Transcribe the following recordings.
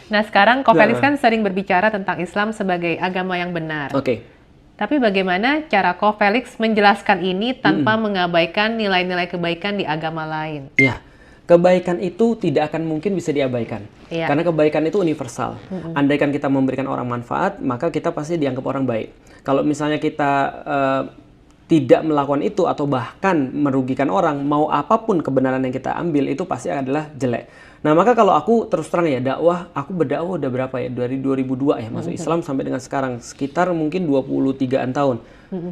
Nah, sekarang Ko Felix Nah, kan sering berbicara tentang Islam sebagai agama yang benar. oke. Tapi bagaimana cara Ko Felix menjelaskan ini tanpa Mm-mm. mengabaikan nilai-nilai kebaikan di agama lain? Ya, kebaikan itu tidak akan mungkin bisa diabaikan. Iya. Karena kebaikan itu universal. Andaikan kita memberikan orang manfaat, maka kita pasti dianggap orang baik. Kalau misalnya kita tidak melakukan itu atau bahkan merugikan orang, mau apapun kebenaran yang kita ambil itu pasti adalah jelek. Nah, maka kalau aku terus terang ya, aku berdakwah udah berapa ya? Dari 2002 ya masuk Islam sampai dengan sekarang, sekitar mungkin 23-an tahun.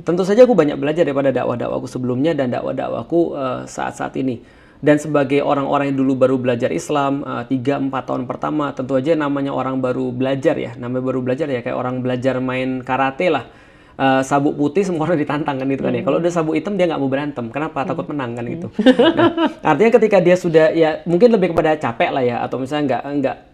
Tentu saja aku banyak belajar daripada dakwah-dakwahku sebelumnya dan dakwah-dakwahku saat-saat ini. Dan sebagai orang-orang yang dulu baru belajar Islam 3-4 tahun pertama, tentu aja namanya orang baru belajar ya, namanya baru belajar ya kayak orang belajar main karate lah. Sabuk putih semua orang ditantang kan gitu kan ya. Kalau udah sabuk hitam dia nggak mau berantem. Kenapa? Takut menang kan gitu. Nah, artinya ketika dia sudah ya mungkin lebih kepada capek lah ya, atau misalnya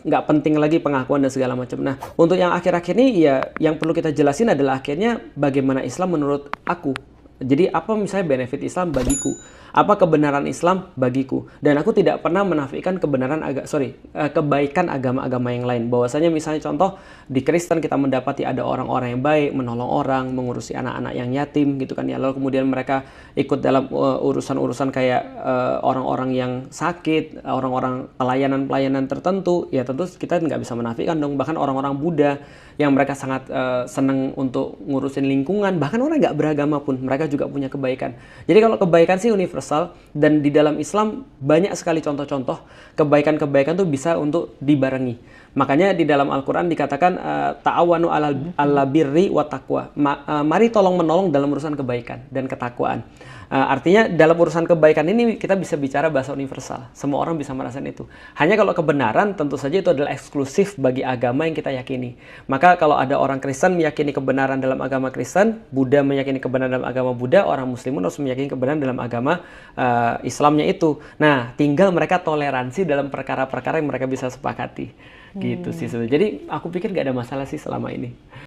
nggak penting lagi pengakuan dan segala macam. Nah, untuk yang akhir-akhir ini ya yang perlu kita jelasin adalah akhirnya bagaimana Islam menurut aku. Jadi apa misalnya benefit Islam bagiku? Apa kebenaran Islam bagiku? Dan aku tidak pernah menafikan kebaikan agama-agama yang lain. Bahwasanya misalnya contoh di Kristen kita mendapati ada orang-orang yang baik, menolong orang, mengurusi anak-anak yang yatim gitu kan ya. Lalu kemudian mereka ikut dalam urusan-urusan kayak orang-orang yang sakit, orang-orang pelayanan-pelayanan tertentu. Ya tentu kita nggak bisa menafikan dong. Bahkan orang-orang Buddha yang mereka sangat senang untuk ngurusin lingkungan, bahkan orang nggak beragama pun mereka juga punya kebaikan. Jadi kalau kebaikan sih universal, dan di dalam Islam banyak sekali contoh-contoh kebaikan-kebaikan tuh bisa untuk dibarengi. Makanya di dalam Al-Quran dikatakan ta'awanu ala birri wa taqwa. Mari tolong menolong dalam urusan kebaikan dan ketakwaan. Artinya dalam urusan kebaikan ini kita bisa bicara bahasa universal. Semua orang bisa merasakan itu. Hanya kalau kebenaran tentu saja itu adalah eksklusif bagi agama yang kita yakini. Maka kalau ada orang Kristen meyakini kebenaran dalam agama Kristen, Buddha meyakini kebenaran dalam agama Buddha, orang Muslimun harus meyakini kebenaran dalam agama Islamnya itu. Nah, tinggal mereka toleransi dalam perkara-perkara yang mereka bisa sepakati. Gitu sih. Jadi aku pikir gak ada masalah sih selama ini.